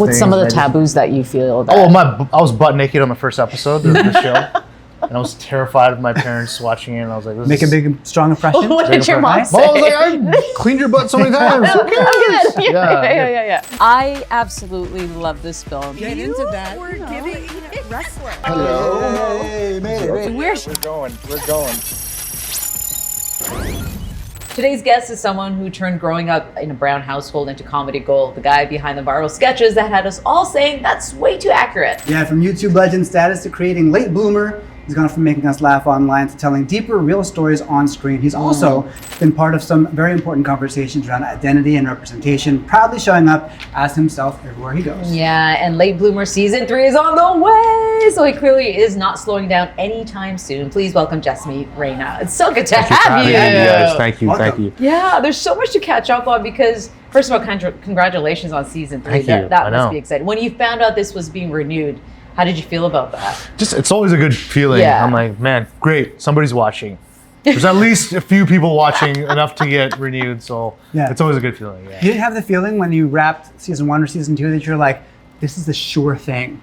What's some of the taboos that you feel? That... I was butt naked on the first episode of the show. And I was terrified of my parents watching it, and I was like, Make a big, strong impression. What did your mom say? I was like, I cleaned your butt so many times. I'm good. Yeah. I absolutely love this film. Get into that. We're giving wrestler. Hello. Hey, made it. We're going. We're going. Today's guest is someone who turned growing up in a brown household into comedy gold. The guy behind the viral sketches that had us all saying that's way too accurate. Yeah, from YouTube legend status to creating late bloomer, he's gone from making us laugh online to telling deeper, real stories on screen. He's also been part of some very important conversations around identity and representation, proudly showing up as himself everywhere he goes. Yeah, and Late Bloomer Season 3 is on the way, so he clearly is not slowing down anytime soon. Please welcome Jasmeet Raina. It's so good to have you. Yes, thank you, Welcome. thank you. Yeah, there's so much to catch up on because, first of all, congratulations on Season 3. Thank you. That I must know. be exciting. When you found out this was being renewed, how did you feel about that? It's always a good feeling. Yeah. I'm like, man, great, somebody's watching. There's at least a few people watching enough to get renewed, so Yeah. it's always a good feeling. Yeah. You didn't have the feeling when you wrapped season 1 or season 2 that you're like, this is the sure thing.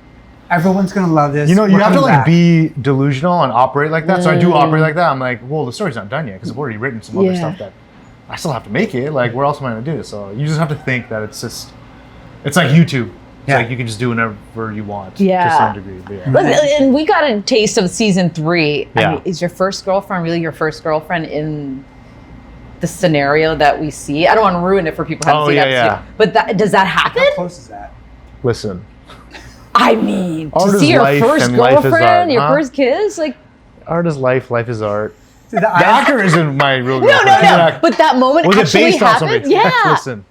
Everyone's gonna love this. You know, you We're have to coming like back. be delusional and operate like that. So I do operate like that. I'm like, well, the story's not done yet because I've already written some other stuff that I still have to make it. Like, where else am I gonna do it? So you just have to think that it's like YouTube. It's like you can just do whatever you want to some degree. But yeah. And we got a taste of Season 3. I Yeah. mean, is your first girlfriend really your first girlfriend in the scenario that we see? I don't want to ruin it for people who haven't seen episode. But does that happen? How close is that? Listen, I mean, Art to is see your life first and life is art, girlfriend, your huh? first kiss, like art is life, life is art. See, the The eyes- actor isn't my real no, girlfriend. She's an actor. But that moment Was it actually based on happened. something? Yeah. Listen,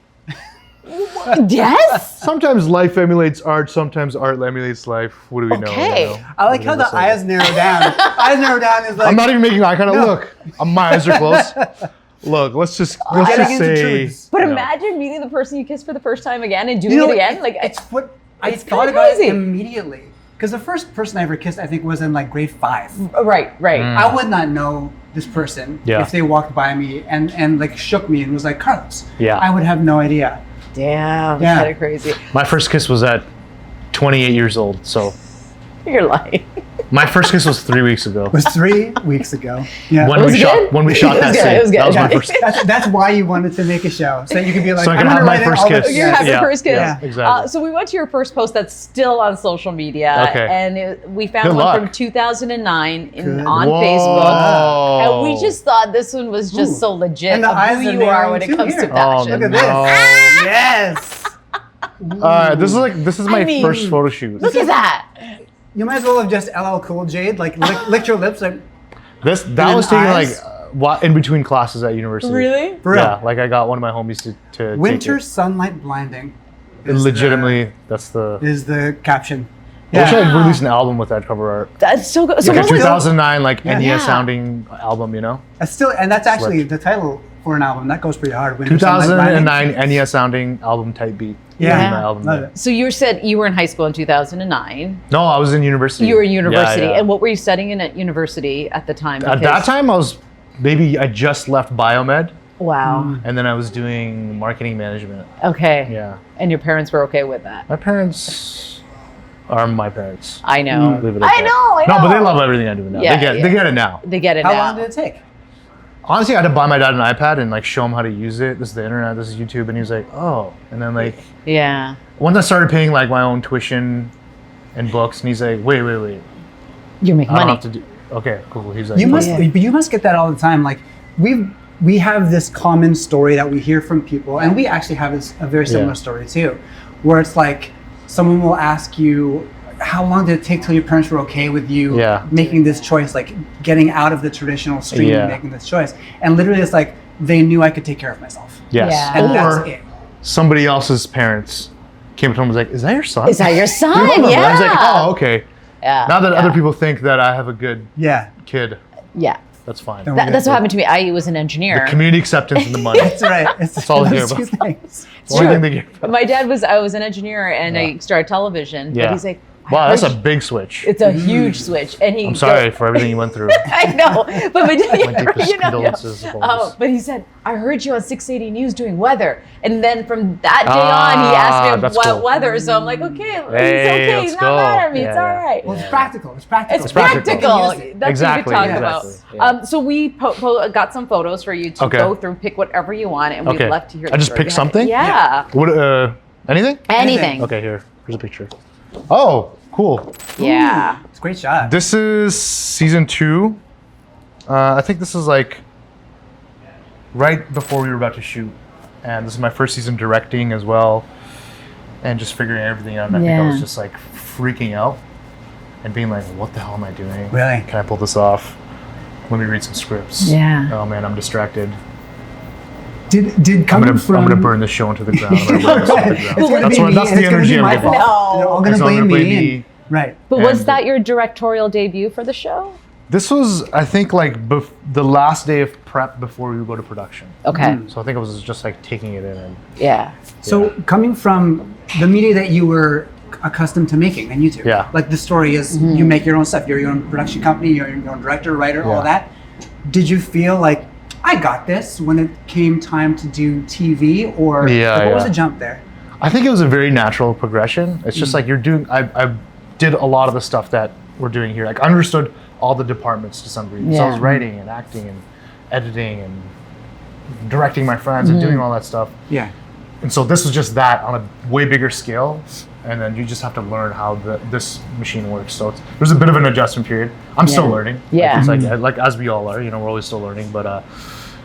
Yes. sometimes life emulates art, sometimes art emulates life. What do we know? Okay. You know? I like how the eyes narrow down. Eyes narrow down is like, I'm not even making eye contact. No. Look, my eyes are closed. Look, let's just getting into say. truths. But you know. imagine meeting the person you kissed for the first time again and doing you know, it again. Like it's what I it's thought kinda about it crazy. immediately. Because the first person I ever kissed, I think, was in like grade 5. right. I would not know this person Yeah. if they walked by me and like shook me and was like, Carlos. Yeah. I would have no idea. Damn, Yeah. kind of crazy. My first kiss was at 28 years old. So You're lying. my first kiss was 3 weeks ago. It was 3 weeks ago. Yeah. When Was we it shot, good? when we shot It was that good, scene. it was good. That was my Okay. first. That's why you wanted to make a show. So you could be like, So I can I'm have gonna my write in first all the- kiss. You're having Yeah. first kiss. Yeah. Exactly. So we went to your first post that's still on social media. Okay. And we found Good one luck. from 2009 Good. on Whoa. Facebook. And we just thought this one was just Ooh. so legit And the of eyes who are you are narrowing when it too comes here. to fashion. Look at No. this. Yes. This is my mean, first photo shoot. Look at that. You might as well have just LL Cool Jade, like licked your lips. Like, That was taken eyes? in between classes at university. Really? for real. Yeah, like I got one of my homies to Winter take sunlight blinding. it. Legitimately, that's the. Is the caption. I wish I Yeah. had released an album with that cover art. That's so good. So Like a what was 2009 like Yeah. NES Yeah. sounding album, you know? That's still, and that's actually the title for an album. That goes pretty hard. Winter Sunlight 2009 Blinding. NES sounding album type beat. Yeah. That was my album. Love yeah. it. So you said you were in high school in 2009. No, I was in university. You were in university. Yeah, yeah. And what were you studying in at university at the time? At that time, I just left BioMed, Wow. and then I was doing marketing management. Okay. Yeah. And your parents were okay with that? My parents are my parents. I know. Leave it at I that. know. No, but they love everything I do now. Yeah, They get it now. They get it How now. long did it take? Honestly, I had to buy my dad an iPad and like show him how to use it. This is the internet. This is YouTube, and he was like, "Oh." And then like Yeah. once I started paying like my own tuition and books, and he's like, "Wait. You're making I don't money. have to do." Okay, cool. He's like, You must, Yeah. but you must get that all the time. Like we have this common story that we hear from people, and we actually have a very similar Yeah. story too, where it's like someone will ask you, "How long did it take till your parents were okay with you Yeah. making this choice, like getting out of the traditional stream Yeah. and making this choice?" And literally, it's like they knew I could take care of myself, Yes. Yeah. and that's Or it. somebody else's parents came up to him and was like, "Is that your son?" Is that your son? And Yeah. I was like, "Oh, okay." Yeah. Now that yeah. other people think that I have a good Yeah, kid, Yeah. that's fine. Don't That's what happened to me. I was an engineer. Community acceptance and the money. that's right. It's all they those care two things. Only thing they care about. My dad I was an engineer and I started television. Yeah. But he's like, Wow, that's a big switch. It's a huge switch, and he. I'm sorry for everything you went through. I know, but My deepest condolences. apologies. but he said, "I heard you on 680 News doing weather," and then from that day on, he asked me that's what cool. weather. So I'm like, okay, Hey, he's okay. let's He's go. not mad at me. Yeah, It's yeah. all right. Well, it's practical. It's practical. It's practical. practical. Use it. That's Exactly, what we could talk exactly, about. yeah. So we got some photos for you to Okay. go through, pick whatever you want, and we'd Okay. love to hear. I just the story pick behind it. something? Yeah. What? Anything? Anything. Okay, here's a picture. Oh, cool. Yeah. It's a great shot. This is season 2. I think this is like right before we were about to shoot, and this is my first season directing as well, and just figuring everything out. And I think I was just like freaking out and being like, "What the hell am I doing? Really? Can I pull this off? Let me read some scripts." Yeah. Oh man, I'm distracted. Did I'm coming gonna, from... I'm gonna burn this show into the ground. I'm gonna burn this into the ground. It's gonna be me, that's and the it's gonna energy be I'm my getting. fault. They're all gonna It's all blame gonna me. blame and- Right. But was And- that your directorial debut for the show? This was, I think, like the last day of prep before we would go to production. Okay. So I think it was just like taking it in. And Yeah. So coming from the media that you were accustomed to making on YouTube, Yeah. like the story is you make your own stuff. You're your own production company. You're your own director, writer, all Yeah. that. Did you feel like I got this when it came time to do TV, or Yeah, like, what was yeah. the jump there? I think it was a very natural progression. It's just like you're doing. I did a lot of the stuff that we're doing here. Like I understood all the departments to some degree. So I was writing and acting and editing and directing my friends and doing all that stuff. Yeah. And so this was just that on a way bigger scale. And then you just have to learn how this machine works. So there's a bit of an adjustment period. I'm still learning. Yeah. Like, it's like as we all are, we're always still learning. But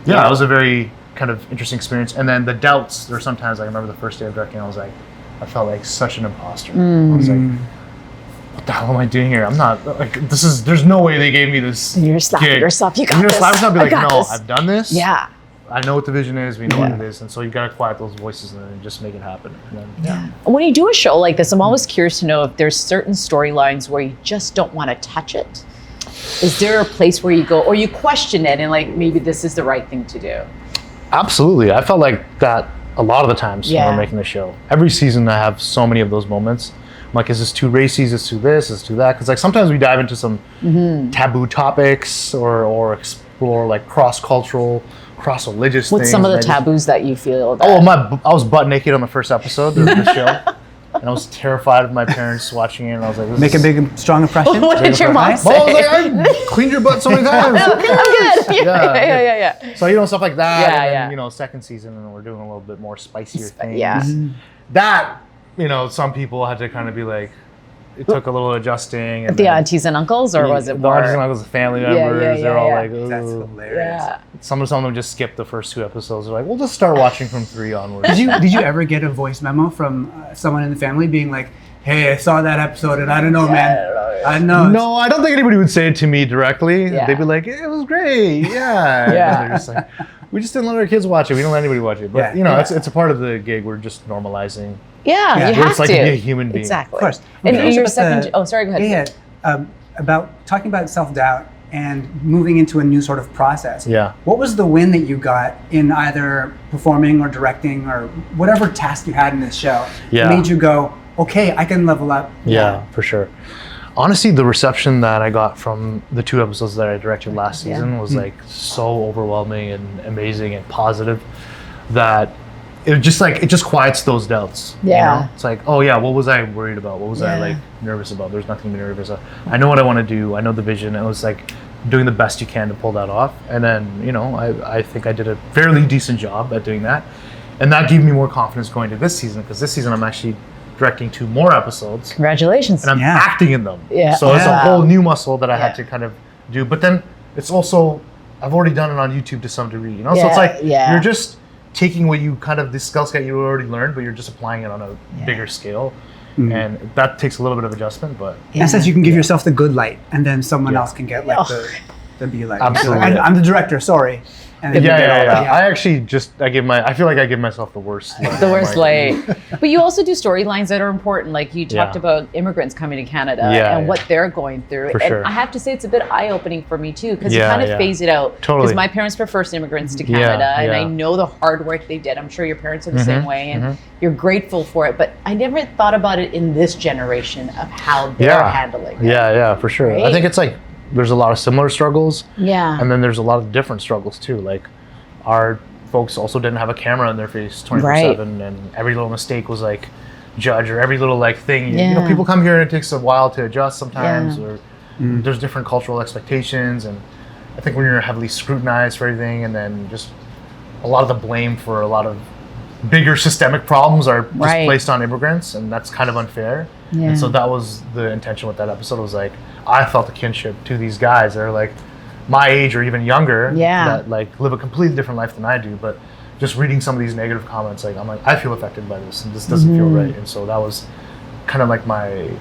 yeah, it was a very kind of interesting experience. And then the doubts, there were sometimes, I remember the first day of directing, I felt like such an imposter. I was like, what the hell am I doing here? I'm not, like, there's no way they gave me this And you're slapping gig. yourself. You got And you're this. slapping yourself, be I like, got no, this. I've done this. Yeah. I know what the vision is. We know what it is. And so you got to quiet those voices and then just make it happen. And then, When you do a show like this, I'm always curious to know if there's certain storylines where you just don't want to touch it. Is there a place where you go, or you question it and like, maybe this is the right thing to do? Absolutely. I felt like that a lot of the times when Yeah. we're making the show. Every season I have so many of those moments. I'm like, is this too racy? Is this too this? Is this too that? Because like sometimes we dive into some taboo topics or explore like cross-cultural, cross-religious things. What's some of the and I just- taboos that you feel? That, I was butt naked on the first episode of the show. And I was terrified of my parents watching it. And I was like, Make a big, strong impression. What did your mom say? Well, I was like, I cleaned your butt so many times. I'm good. Yeah. So, stuff like that. Yeah, and then, yeah. Second season, and we're doing a little bit more spicier things. Yeah. That, some people had to kind of be like, it took a little adjusting. And The then- aunties and uncles, or was it the more? aunties and uncles, the family Yeah, members, they're all yeah. like, That's "Ooh." hilarious. Yeah. Some of them just skipped the first 2 episodes. They're like, we'll just start watching from 3 onwards. Did you ever get a voice memo from someone in the family being like, "Hey, I saw that episode and I don't know, man. I don't know." No, I don't think anybody would say it to me directly. Yeah. They'd be like, it was great, yeah. Yeah. And they're just like, we just didn't let our kids watch it. We don't let anybody watch it. But, Yeah. it's a part of the gig. We're just normalizing. Yeah, Yeah. you Where have it's like to to be a human being. Exactly. Of course. And Okay. your About second. the- Oh, sorry. Go ahead. Yeah. About talking about self-doubt and moving into a new sort of process. Yeah. What was the win that you got in either performing or directing or whatever task you had in this show? Yeah. That made you go, okay, I can level up. Yeah, for sure. Honestly, the reception that I got from the 2 episodes that I directed last season was like so overwhelming and amazing and positive that it just quiets those doubts. Yeah. It's like, oh yeah, what was I worried about? What was I Yeah. like nervous about? There's nothing to be nervous about. I know what I want to do. I know the vision. It was like doing the best you can to pull that off. And then, I think I did a fairly decent job at doing that. And that gave me more confidence going to this season, because this season I'm actually directing 2 more episodes Congratulations. and I'm Yeah. acting in them. Yeah. So it's a Yeah. whole new muscle that I Yeah. had to kind of do. But then it's also, I've already done it on YouTube to some degree, So Yeah, it's like, yeah. you're just taking what you kind of, the skill set you already learned, but you're just applying it on a bigger scale. And that takes a little bit of adjustment, but In a sense, you can give yourself the good light and then someone Yeah. else can get like the than be like, Absolutely. I'm the director, sorry. And then you get all that. I actually I feel like I give myself the worst. The worst light. But you also do storylines that are important. Like you talked Yeah. about immigrants coming to Canada Yeah, and yeah. what they're going through. For and sure. I have to say it's a bit eye-opening for me too, because you Yeah, kind of yeah. phase it out. Totally. Because my parents were first immigrants to Yeah, Canada, and I yeah. know the hard work they did. I'm sure your parents are the same way, and you're grateful for it. But I never thought about it in this generation of how they're handling it. Yeah, for sure. Right? I think it's like there's a lot of similar struggles. Yeah. And then there's a lot of different struggles too. Like our folks also didn't have a camera in their face 24/7, and every little mistake was like judged, or every little like thing. You know, people come here and it takes a while to adjust sometimes, or there's different cultural expectations, and I think when you're heavily scrutinized for everything, and then just a lot of the blame for a lot of bigger systemic problems are just placed on immigrants, and that's kind of unfair. Yeah. And so that was the intention with that episode. Was like I felt a kinship to these guys that are like my age or even younger, that like live a completely different life than I do. But just reading some of these negative comments, like I'm like, I feel affected by this, and this doesn't feel right. And so that was kind of like my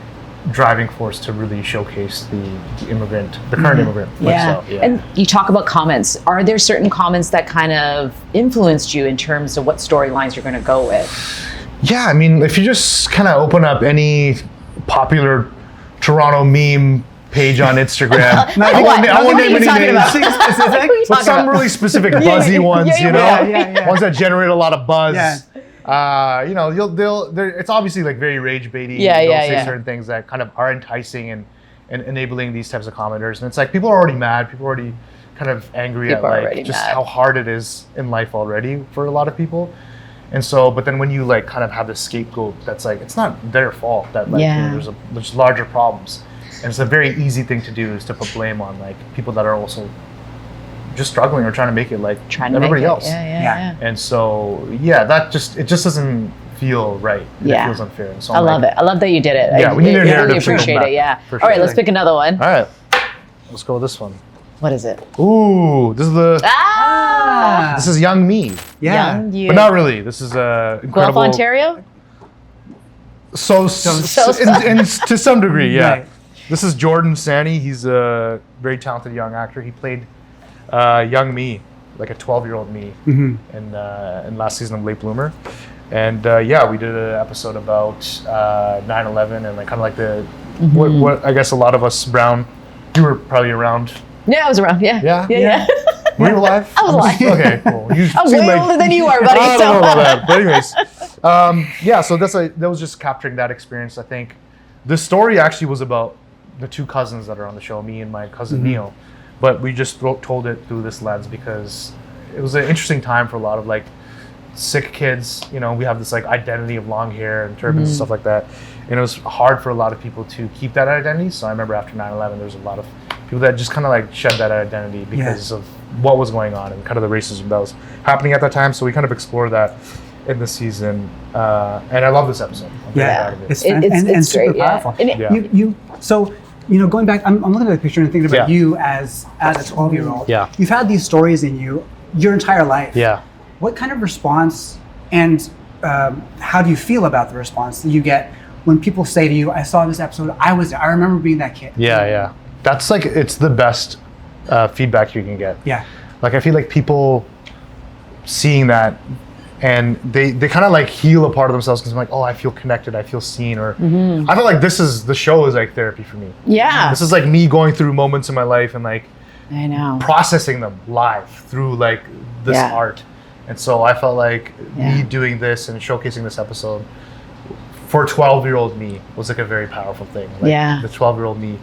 driving force to really showcase the immigrant, the current immigrant lifestyle. Yeah. And you talk about comments. Are there certain comments that kind of influenced you in terms of what storylines you're going to go with? Yeah, I mean, if you just kind of open up any popular Toronto meme page on Instagram, I won't name any names, but some really specific buzzy ones, you know, ones that generate a lot of buzz. You know, it's obviously like very rage baity. They'll say certain things that kind of are enticing and enabling these types of commenters, and it's like people are already mad, people are already kind of angry at like just how hard it is in life already for a lot of people. And so, but then when you like kind of have this scapegoat that's like, it's not their fault that like you know, there's larger problems. And it's a very easy thing to do is to put blame on like people that are also just struggling or trying to make it like everybody else. And so, that it just doesn't feel right. It feels unfair. And so I love it. I love that you did it. Yeah, we need a I narrative really to come appreciate back, it. Yeah. for All right, sure. let's pick another one. All right, let's go with this one. What is it? Ooh, this is this is young me. Young you. But not really. This is incredible. Guelph, Ontario? To some degree, yeah. Right. This is Jordan Sani. He's a very talented young actor. He played young me, like a 12-year-old me, in last season of Late Bloomer. And we did an episode about 9/11 and like kind of like the what I guess a lot of us brown. You were probably around. Yeah, I was around. Yeah. Were you alive? I was alive. Okay, cool. You I'm seem way like, older than you are, buddy. I don't know about that. But anyways, so that was just capturing that experience. I think the story actually was about the two cousins that are on the show, me and my cousin Neil. But we just told it through this lens because it was an interesting time for a lot of like Sikh kids. You know, we have this like identity of long hair and turbans and stuff like that. And it was hard for a lot of people to keep that identity. So I remember after 9/11, there was a lot of people that just kind of like shed that identity because of what was going on and kind of the racism that was happening at that time. So we kind of explore that in the season. And I love this episode. I'm very proud of it. It's super great, powerful. And So, you know, going back, I'm looking at the picture and thinking about you as a 12-year-old. Yeah. You've had these stories in you your entire life. Yeah. What kind of response and how do you feel about the response that you get when people say to you, I saw this episode, I remember being that kid? Yeah. That's like, it's the best feedback you can get. Yeah. Like, I feel like people seeing that and they kind of like heal a part of themselves because I'm like, oh, I feel connected, I feel seen, or I feel like the show is like therapy for me. Yeah. This is like me going through moments in my life and like I know. processing them live through like this art. And so I felt like me doing this and showcasing this episode for 12-year-old me was like a very powerful thing. Like, the 12-year-old me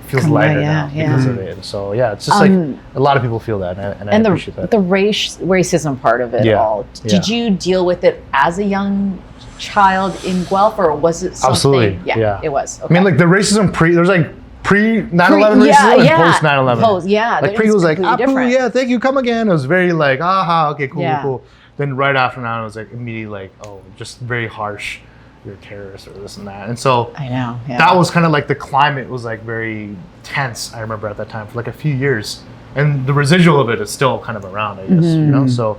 feels lighter now because of it. And so it's just like a lot of people feel that, and I appreciate that. The racism part of it all. Did you deal with it as a young child in Guelph, or was it something? Absolutely. Yeah, it was. Okay. I mean, like the racism there's like pre 9/11 racism and post 9/11. Like pre was like, Apu, yeah, thank you, come again. It was very like, okay, cool. Then right after 9, it was like immediately like, oh, just very harsh. You're a terrorist or this and that. And so I know. Yeah. That was kind of like the climate was like very tense, I remember at that time for like a few years. And the residual of it is still kind of around, I guess, you know? So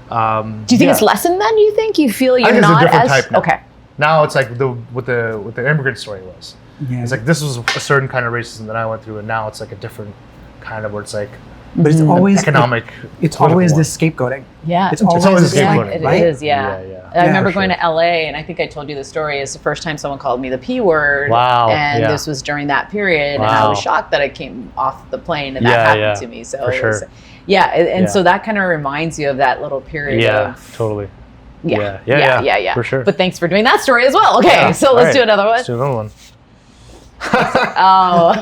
do you think it's lessened then, you think? You feel you're I think not it's a different as type now. Okay. Now it's like what the immigrant story was. Yeah. It's like this was a certain kind of racism that I went through, and now it's like a different kind of where it's like But it's always economic. It's political always one. this scapegoating. Yeah, It's always always the a same, scapegoating, It right? is, yeah. Yeah. I remember for going sure. to LA, and I think I told you the story. It's the first time someone called me the P word. Wow, And yeah. this was during that period, and I was Wow. shocked that I came off the plane and that Yeah, happened yeah, to me. So for it was, sure. and Yeah. so that kind of reminds you of that little period Yeah, of totally. yeah, for sure. But thanks for doing that story as well. Okay, Yeah, so all let's right. do another one. Let's do another one. Oh,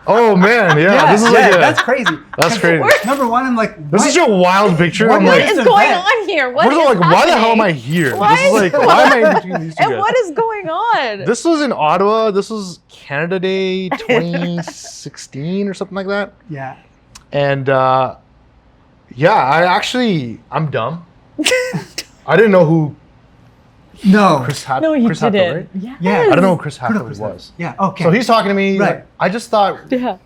Oh man, yeah, this is like that's crazy. that's crazy. Number one, I'm like, This is such a wild picture. What I'm what like, is the going vet? on here? what is it like? Why the hell am I here? Why This is is- like, why am I in between these two And guys? what is going on? This was in Ottawa. This was Canada Day 2016 or something like that. yeah. And I'm dumb. I didn't know who No. Chris No, you Chris Hatfield, didn't. right? Yes. Yeah. I don't know who Chris Hatfield was. Yeah. Okay. So he's talking to me. Right. Like, I just thought Yeah.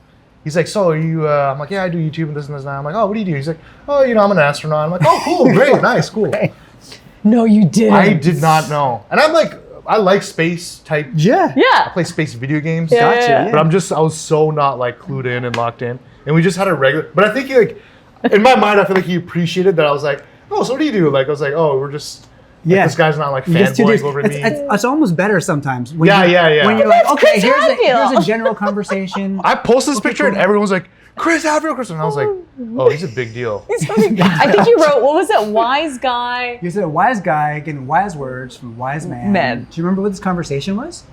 he's like, so are you? I'm like, yeah, I do YouTube and this and this and that. I'm like, oh, what do you do? He's like, oh, I'm an astronaut. I'm like, oh, cool, great, nice, cool. No, you didn't. I did not know, and I'm like, I like space type. Yeah. I Yeah. play space video games. Yeah, Gotcha, yeah. But I was so not like clued in and locked in. And we just had a regular, but I think he like, in my mind, I feel like he appreciated that I was like, oh, so what do you do? Like, I was like, oh, we're just, like, Yeah. this guy's not like Just two dudes. fanboying over It's, me. it's almost better sometimes. When Yeah, yeah. When you're like, Who's okay, Chris here's Hadfield? a general conversation. I posted this picture and cool. everyone's like, Chris Hadfield, and I was like, oh, he's a big deal. I think you wrote, what was it? Wise guy. You said a wise guy getting wise words from wise man. Men. Do you remember what this conversation was?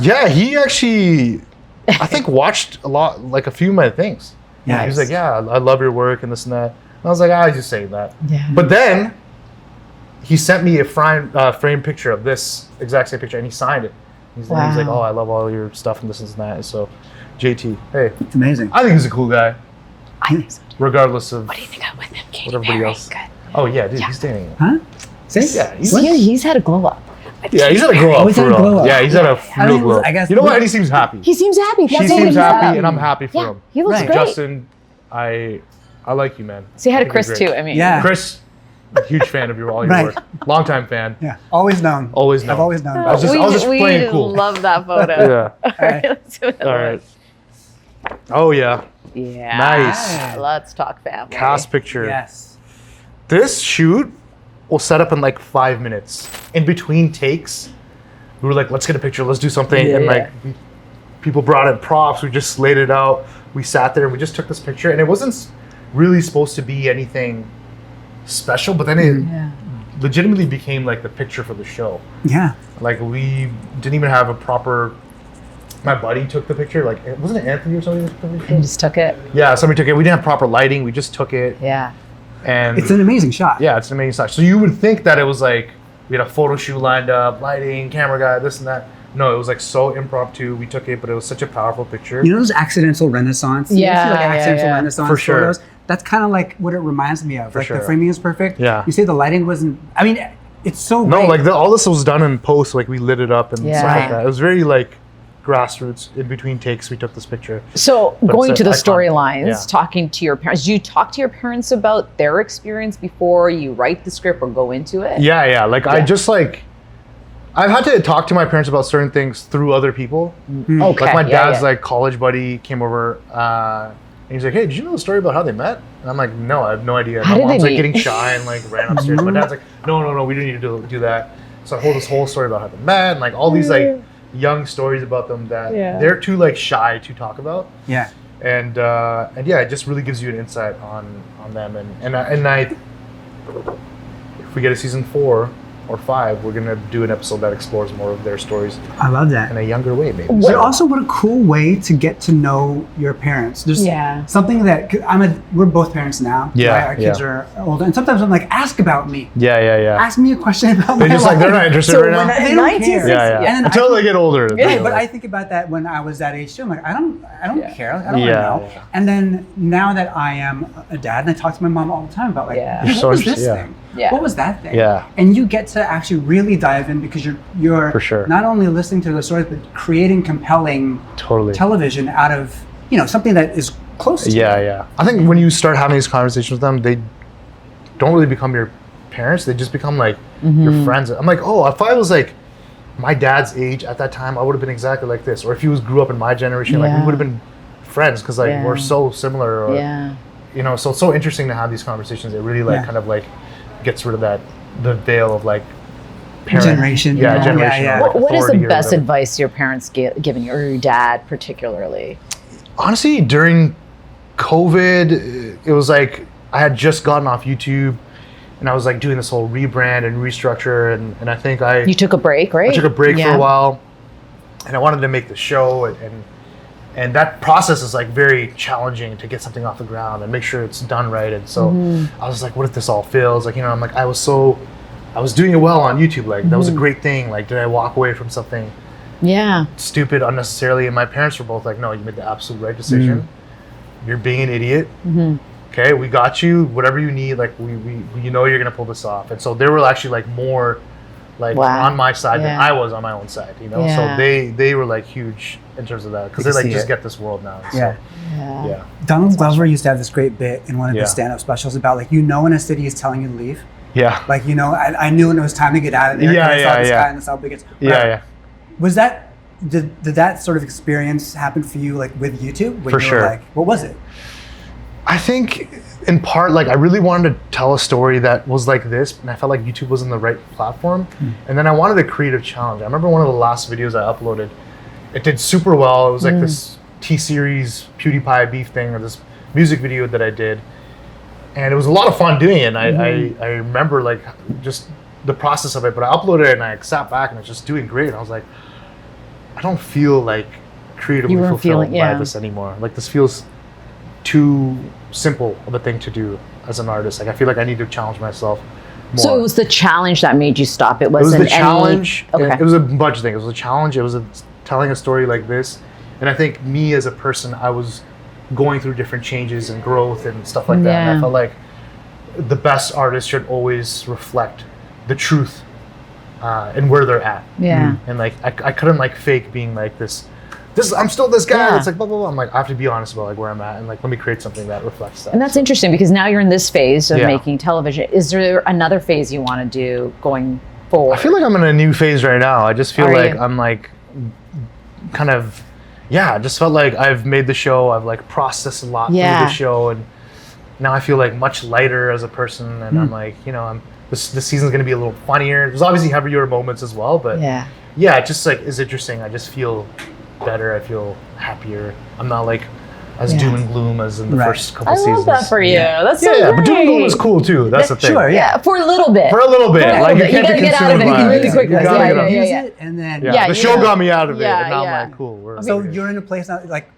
Yeah, he actually, I think, watched a few of my things. Yeah. He was like, yeah, I love your work and this and that. And I was like, I was just saying that. Yeah. But then he sent me a framed picture of this exact same picture, and he signed it. He's like, Wow. oh, I love all your stuff and this and that. And so, JT, hey, It's amazing. I think he's a cool guy, I think so. regardless of What do you think of with him, Katy what everybody Perry? else. Good. Oh yeah, dude, he's dating. Huh? See? Yeah, He's had a glow up. Yeah, he's had a glow Oh, up he's for had a real. glow up. Yeah, he's had a I real mean, glow up. I guess- You know what? And he seems happy. He seems happy. He That's what seems he happy, said. and I'm happy for Yeah, him. he looks Right. great. Justin, I like you, man. So you had I a think you're Chris great. too. I mean, Yeah. Chris, huge fan of all your Right. work. Longtime fan. Yeah. Always known. Always known. I've always known. I was just we playing cool. love that photo. Yeah. All right, let's do another All one. right. Oh yeah. Yeah. Nice. Let's talk family. Cast picture. Yes. This shoot will set up in like 5 minutes. In between takes, we were like, let's get a picture, let's do something. And Yeah. like, people brought in props, we just laid it out. We sat there and we just took this picture. And it wasn't really supposed to be anything special, but then it Yeah. legitimately became like the picture for the show. Yeah. Like, we didn't even have a proper, my buddy took the picture. Like, wasn't it Anthony or somebody that took the And picture? just took it. Yeah, somebody took it. We didn't have proper lighting, we just took it. Yeah. And It's an amazing shot. yeah, it's an amazing shot. So you would think that it was like we had a photo shoot lined up, lighting, camera guy, this and that. No, it was like so impromptu. We took it, but it was such a powerful picture. You know those accidental renaissance? Yeah, You see, like yeah, accidental yeah. renaissance For sure. photos? That's kind of like what it reminds me of. For Like sure. the framing is perfect. Yeah. You say the lighting wasn't. I mean, it's so. No, great. like all this was done in post. Like we lit it up and Yeah. stuff like Right. that. It was very like grassroots. In between takes, we took this picture. So But going it's to the iconic. storylines, Yeah. talking to your parents. Do you talk to your parents about their experience before you write the script or go into it? Yeah, yeah. Like I Yeah. just like I've had to talk to my parents about certain things through other people. Okay. Like my yeah, dad's yeah. like college buddy came over. And he's like, "Hey, did you know the story about how they met?" And I'm like, "No, I have no idea." How My did they mom's like meet? getting shy and like ran upstairs. My dad's like, "No, we don't need to do that." So I told this whole story about how they met and like all these like young stories about them that Yeah. they're too like shy to talk about. Yeah. And yeah, it just really gives you an insight on them. And I if we get a season 4 or 5, we're gonna do an episode that explores more of their stories I love that. in a younger way, maybe. But also, what a cool way to get to know your parents. There's Yeah. something that 'cause we're both parents now. Yeah, right? Our kids yeah. are older, and sometimes I'm like, ask about me. yeah. Ask me a question about They're my just like life. they're not interested So right now. when They don't 1960s, care. Yeah. And then Until they get older. Right, but I think about that when I was that age too. I'm like, I don't Yeah. care. Like, I don't Yeah, want to know. yeah. And then now that I am a dad, and I talk to my mom all the time about like, Yeah. You're what so was this interested, yeah. thing? Yeah. What was that thing? Yeah. And you get to actually really dive in because you're For sure. not only listening to the stories but creating compelling Totally. television out of something that is close to you. Yeah. I think when you start having these conversations with them, they don't really become your parents. They just become like your friends. I'm like, oh, if I was like my dad's age at that time, I would have been exactly like this. Or if he grew up in my generation, like we Yeah. would have been friends because like we're so similar. Or, Yeah. You know, so it's so interesting to have these conversations. It really like kind of like gets rid of the veil of like Generation. Yeah, generation. Yeah. Like, What is the authority or best whatever. advice your parents given you, or your dad particularly? Honestly, during COVID, it was like I had just gotten off YouTube, and I was like doing this whole rebrand and restructure, and I think You took a break, right? I took a break for a while, and I wanted to make the show, and that process is like very challenging to get something off the ground and make sure it's done right. And so I was like, what if this all fails? Like, you know, I'm like, I was doing it well on YouTube. Like that was a great thing. Like, did I walk away from something stupid unnecessarily? And my parents were both like, no, you made the absolute right decision. You're being an idiot. Okay, we got you. Whatever you need, like we you know you're gonna pull this off. And so they were actually like more like on my side than I was on my own side. You know, so they were like huge in terms of that because they like just get this world now. So, yeah. Donald Glover used to have this great bit in one of his stand-up specials about like, you know, when a city is telling you to leave. Yeah. Like, you know, I knew when it was time to get out of there. I saw this guy and that's how big it's. Yeah. Was that did that sort of experience happen for you like with YouTube? When For you sure. were like, what was it? I think in part, like I really wanted to tell a story that was like this, and I felt like YouTube wasn't the right platform. And then I wanted a creative challenge. I remember one of the last videos I uploaded, it did super well. It was like this T-Series PewDiePie beef thing, or this music video that I did. And it was a lot of fun doing it. And I remember like just the process of it, but I uploaded it and I sat back and it's just doing great. And I was like, I don't feel like creatively fulfilled by this anymore. Like this feels too simple of a thing to do as an artist. Like I feel like I need to challenge myself more. So it was the challenge that made you stop. It was wasn't the challenge. Okay. It was a bunch of things. It was a challenge. It was telling a story like this. And I think me as a person, I was going through different changes and growth and stuff like that. And I felt like the best artists should always reflect the truth and where they're at. Yeah. And like I couldn't like fake being like this I'm still this guy. It's like blah blah blah. I'm like, I have to be honest about like where I'm at and like let me create something that reflects that. And that's interesting because now you're in this phase of making television. Is there another phase you want to do going forward? I feel like I'm in a new phase right now. I just feel I'm like kind of I just felt like I've made the show. I've like processed a lot through the show, and now I feel like much lighter as a person. And I'm like, you know, this season's gonna be a little funnier. There's obviously heavier moments as well, but it just like is interesting. I just feel better. I feel happier. I'm not like as doom and gloom as in the first couple seasons. I love that for you. That's so great. But doom and gloom is cool too. That's the thing. Sure, For a little bit. For a little bit. Like you gotta can't get out of it really quickly. You gotta get out of it. Use it and then The show got me out of it, and now I'm like, cool. So you're in a place now, like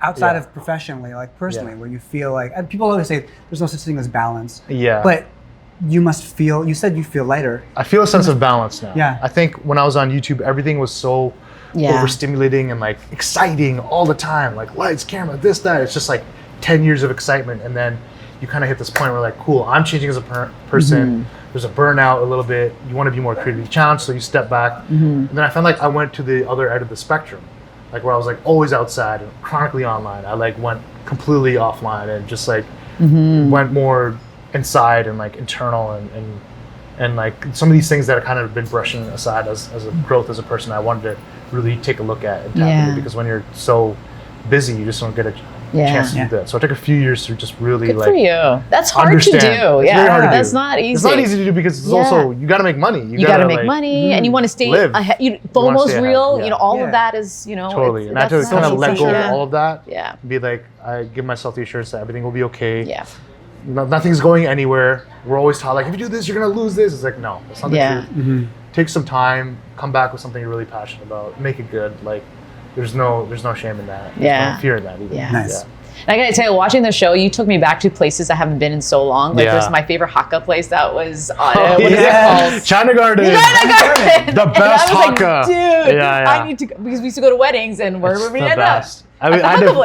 outside of professionally, like personally, where you feel like, and people always say there's no such thing as balance. Yeah. But you must feel. You said you feel lighter. I feel a sense of balance now. Yeah. I think when I was on YouTube, everything was so overstimulating and like exciting all the time. Like lights, camera, this, that. It's just like 10 years of excitement, and then you kind of hit this point where like, cool, I'm changing as a person. There's a burnout a little bit. You want to be more creatively challenged, so you step back. And then I found like I went to the other end of the spectrum, like where I was like always outside and chronically online. I like went completely offline and just like went more inside and like internal and like some of these things that I kind of been brushing aside as a growth as a person. I wanted to really take a look at and tap into, because when you're so busy, you just don't get a chance to do that. So it took a few years to just really Good for you. That's hard understand. to do. It's very hard to do. That's not easy. It's not easy to do because it's also, you got to make money. You got to make money, and you want to stay ahead. FOMO's real. You know, all of that is, you know. Totally. And I had to kind of let go of all of that. Yeah. Be like, I give myself the assurance that everything will be okay. Yeah. Nothing's going anywhere. We're always taught like, if you do this, you're gonna lose this. It's like, no, that's not the truth. Take some time, come back with something you're really passionate about, make it good. Like, there's no shame in that. There's no fear in that either. Yeah. Nice. And I gotta tell you, watching the show, you took me back to places I haven't been in so long. Like there's my favorite Hakka place that was on what is it called? China Garden. China Garden. The best Hakka. Like, dude, I need to go, because we used to go to weddings, and where would we end up? I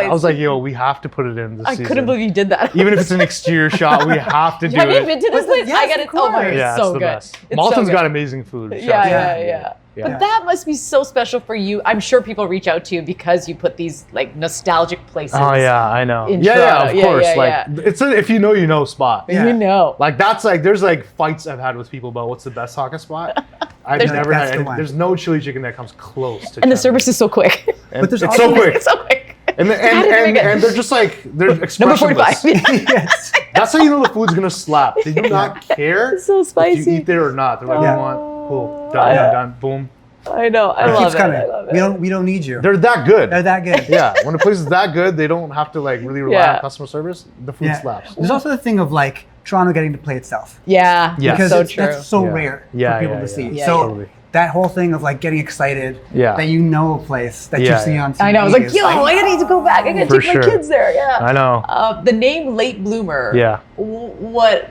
was like, yo, we have to put it in this season. I couldn't believe you did that. Even if it's an exterior shot, we have to do it. Have you been to this place? Yes, I got it. Oh my god, yeah, it's so the good. Best. It's Malton's so got amazing food. Yeah. But that must be so special for you. I'm sure people reach out to you because you put these like nostalgic places. Oh yeah, I know. In Yeah, of course. Yeah. It's a if you know spot. Yeah. You know. Like that's like there's like fights I've had with people about what's the best Hakka spot. I've never had. There's no chili chicken that comes close to. And the service is so quick. It's so quick. It's so quick. and they're just like they're Number expressionless. 45. Yes. That's how you know the food's gonna slap. They do not care It's so if spicy. you eat there or not. They're like, Yeah. you want cool, done, boom. I know. I It love keeps it. coming. I love it. We don't need you. They're that good. They're that good. Yeah, when a place is that good, they don't have to like really rely Yeah. on customer service. The food slaps. There's also the thing of like Toronto getting to play itself. Yeah. Yeah. Because So it's, true. that's so Yeah. rare Yeah, for people yeah, to see. yeah. So Totally. that whole thing of like getting excited Yeah. that you know a place that Yeah, you see yeah. on TV. I know. I was like, is yo, I need to go back. I gotta For take my sure. kids there. Yeah. I know. The name Late Bloomer. Yeah. Where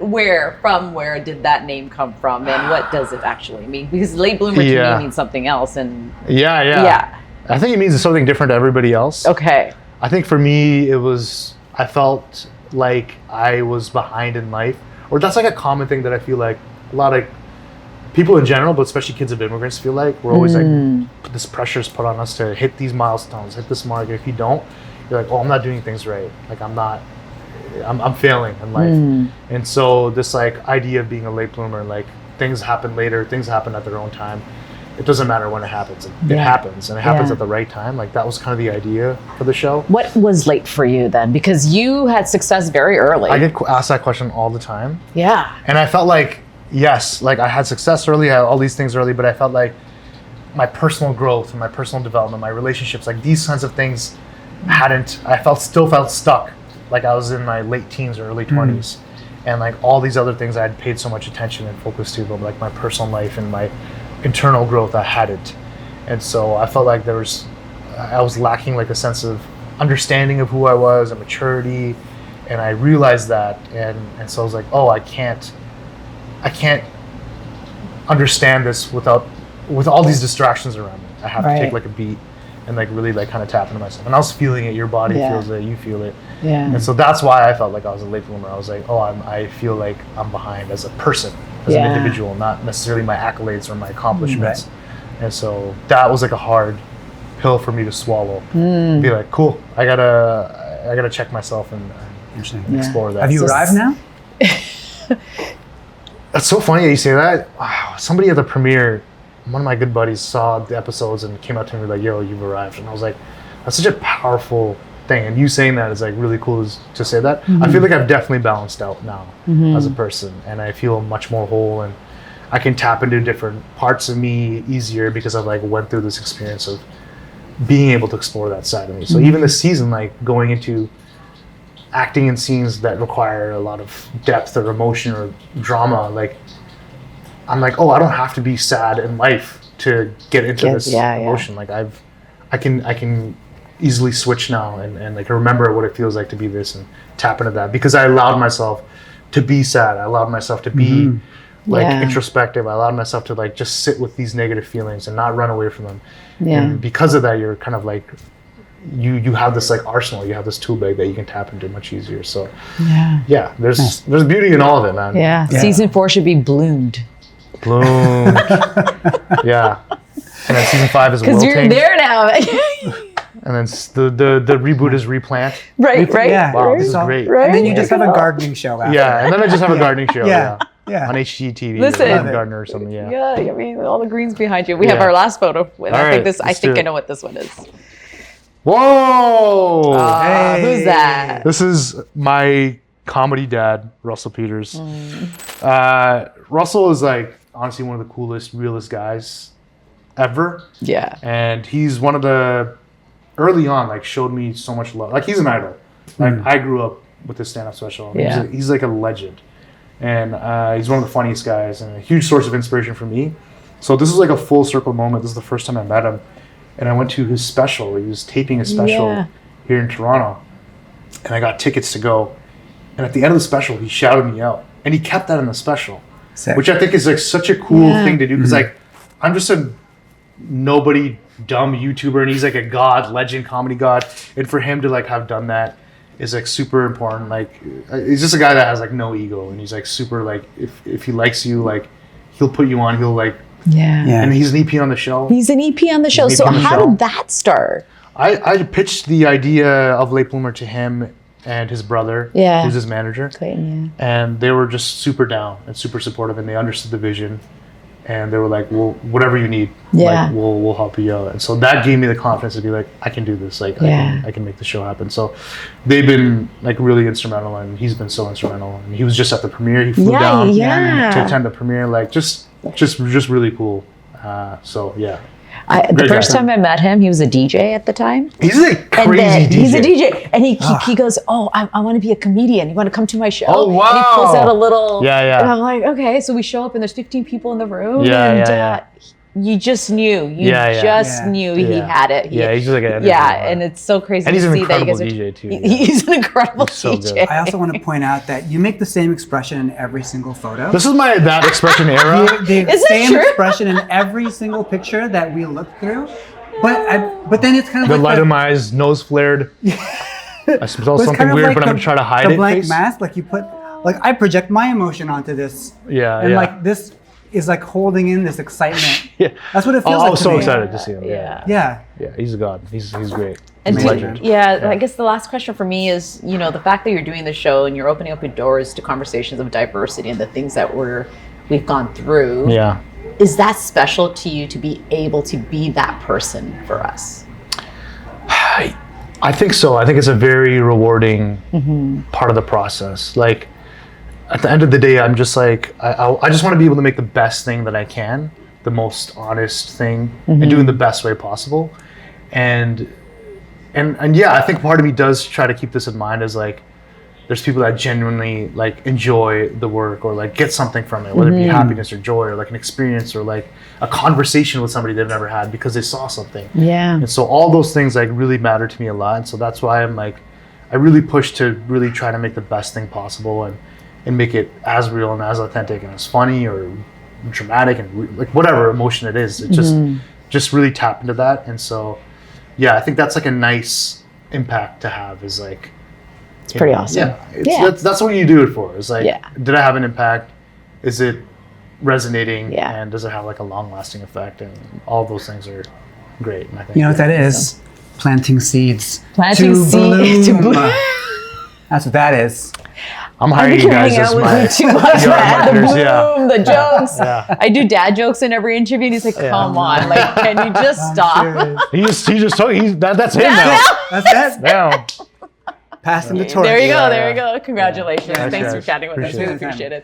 did that name come from, and what does it actually mean? Because Late Bloomer to Yeah. me means something else, and Yeah. yeah. I think it means something different to everybody else. Okay. I think for me, I felt like I was behind in life. Or that's like a common thing that I feel like a lot of people in general, but especially kids of immigrants feel like. We're always like, this pressure is put on us to hit these milestones, hit this mark. And if you don't, you're like, oh, I'm not doing things right. Like I'm failing in life. And so this like idea of being a late bloomer, like things happen later, things happen at their own time. It doesn't matter when it happens. It happens, and it happens Yeah. at the right time. Like that was kind of the idea for the show. What was late for you then? Because you had success very early. I get asked that question all the time. Yeah. And I felt like, yes, like I had success early, I had all these things early, but I felt like my personal growth and my personal development, my relationships, like these kinds of things still felt stuck. Like I was in my late teens or early 20s. And like all these other things I had paid so much attention and focus to, but like my personal life and my internal growth, I hadn't. And so I felt like I was lacking like a sense of understanding of who I was and maturity. And I realized that. And so I was like, oh, I can't understand this with all these distractions around me. I have to take like a beat and like really like kind of tap into myself. And I was feeling it. Your body feels it. You feel it. Yeah. And so that's why I felt like I was a late bloomer. I was like, oh, I feel like I'm behind as a person, as an individual, not necessarily my accolades or my accomplishments. And so that was like a hard pill for me to swallow. Be like, cool, I gotta check myself and explore that. Have you arrived now? That's so funny that you say that. Wow, somebody at the premiere, one of my good buddies saw the episodes and came up to me like, yo, you've arrived. And I was like, that's such a powerful thing. And you saying that is like really cool to say that. I feel like I've definitely balanced out now as a person, and I feel much more whole, and I can tap into different parts of me easier because I've like went through this experience of being able to explore that side of me. So even this season, like going into acting in scenes that require a lot of depth or emotion or drama, like I'm like, oh, I don't have to be sad in life to get into this emotion. Like I can easily switch now and like remember what it feels like to be this and tap into that, because I allowed myself to be sad. I allowed myself to be introspective. I allowed myself to like just sit with these negative feelings and not run away from them. And because of that, you're kind of like you have this like arsenal, you have this tool bag that you can tap into much easier. So there's beauty in all of it, man. Yeah. Season 4 should be bloomed. Bloomed. Yeah. And then season 5 is Because you're wilting. there now. And then the reboot is replant. right. Yeah. Wow, this is great. Right? And then you just have a gardening show after. Yeah, and then I just have a gardening show. Yeah. On HGTV. Listen. Or Garden Gardener or something. Yeah. Yeah, I mean, all the greens behind you. We have Yeah. our last photo. And All I right, think let's I do it. know what this one is. Whoa! Who's that? This is my comedy dad, Russell Peters. Russell is like honestly one of the coolest, realest guys ever. Yeah. And he's one of the early on like showed me so much love. Like he's an idol. Like I grew up with his stand-up special. And he's like a legend. And he's one of the funniest guys and a huge source of inspiration for me. So this is like a full circle moment. This is the first time I met him. And I went to his special. He was taping a special here in Toronto. And I got tickets to go. And at the end of the special, he shouted me out. And he kept that in the special. Sick. Which I think is like such a cool thing to do. Because like, I'm just a nobody dumb YouTuber. And he's like a god, legend, comedy god. And for him to like have done that is like super important. Like, he's just a guy that has like no ego. And he's like super like, if he likes you, like, he'll put you on. He'll like, and he's an EP on the show. He's an EP on the show. So how did that start? I pitched the idea of Late Bloomer to him and his brother, who's his manager. Clayton, And they were just super down and super supportive, and they understood the vision. and they were like, well, whatever you need, Yeah. like, we'll help you out. And so that gave me the confidence to be like, I can do this. Like, I can make the show happen. So they've been like really instrumental, and he's been so instrumental. And he was just at the premiere. He flew down to attend the premiere. Like, just really cool. So yeah. The first time I met him, he was a DJ at the time. He's a crazy DJ. He's a DJ, and he goes, "Oh, I want to be a comedian. You want to come to my show?" Oh, wow. And he pulls out a little. Yeah. And I'm like, okay. So we show up, and there's 15 people in the room. Yeah. You just knew. You just knew he had it. He's just like an and it's so crazy and he's to an see that you incredible guys are. DJ too. He's an incredible so DJ. good. I also want to point out that you make the same expression in every single photo. This is my that expression era. The Is it same true? expression in every single picture that we look through. But then it's kind of The like light of my eyes, nose flared. I smell it's something kind of weird, like but I'm gonna try to hide the it. blank face. mask, like you put, like I project my emotion onto this, and like this is like holding in this excitement. Yeah. That's what it feels like. I was to so me. excited to see him. Yeah. Yeah, he's a god. He's great. And He's a legend. I guess the last question for me is, the fact that you're doing the show and you're opening up your doors to conversations of diversity and the things that we've gone through. Yeah. Is that special to you to be able to be that person for us? I think so. I think it's a very rewarding part of the process. Like, at the end of the day, I'm just like, I just want to be able to make the best thing that I can, the most honest thing, and doing the best way possible. And yeah, I think part of me does try to keep this in mind as like, there's people that genuinely like enjoy the work or like get something from it, whether it be happiness or joy or like an experience or like a conversation with somebody they've never had because they saw something. Yeah. And so all those things like really matter to me a lot. And so that's why I'm like, I really push to really try to make the best thing possible and make it as real and as authentic and as funny or dramatic and like whatever emotion it is. It just really tap into that. And so, yeah, I think that's like a nice impact to have is like, it's pretty awesome. Yeah, that's what you do it for. It's like, Yeah. did I have an impact? Is it resonating? Yeah. And does it have like a long-lasting effect? And all those things are great. And I think You know what that is? Planting seeds. Planting to seeds to bloom. bloom. That's what that is. I'm I hiring think you you're guys hanging as out with my me too much, PR man. The marketers. boom, the jokes. Yeah. I do dad jokes in every interview, and he's like, "Come on, like, can you just stop?" Sure that's him now. That's it. Now. Pass him the torch. There you go. Congratulations. Yeah. Thanks for Guys. chatting with us. Appreciate We it. appreciate it.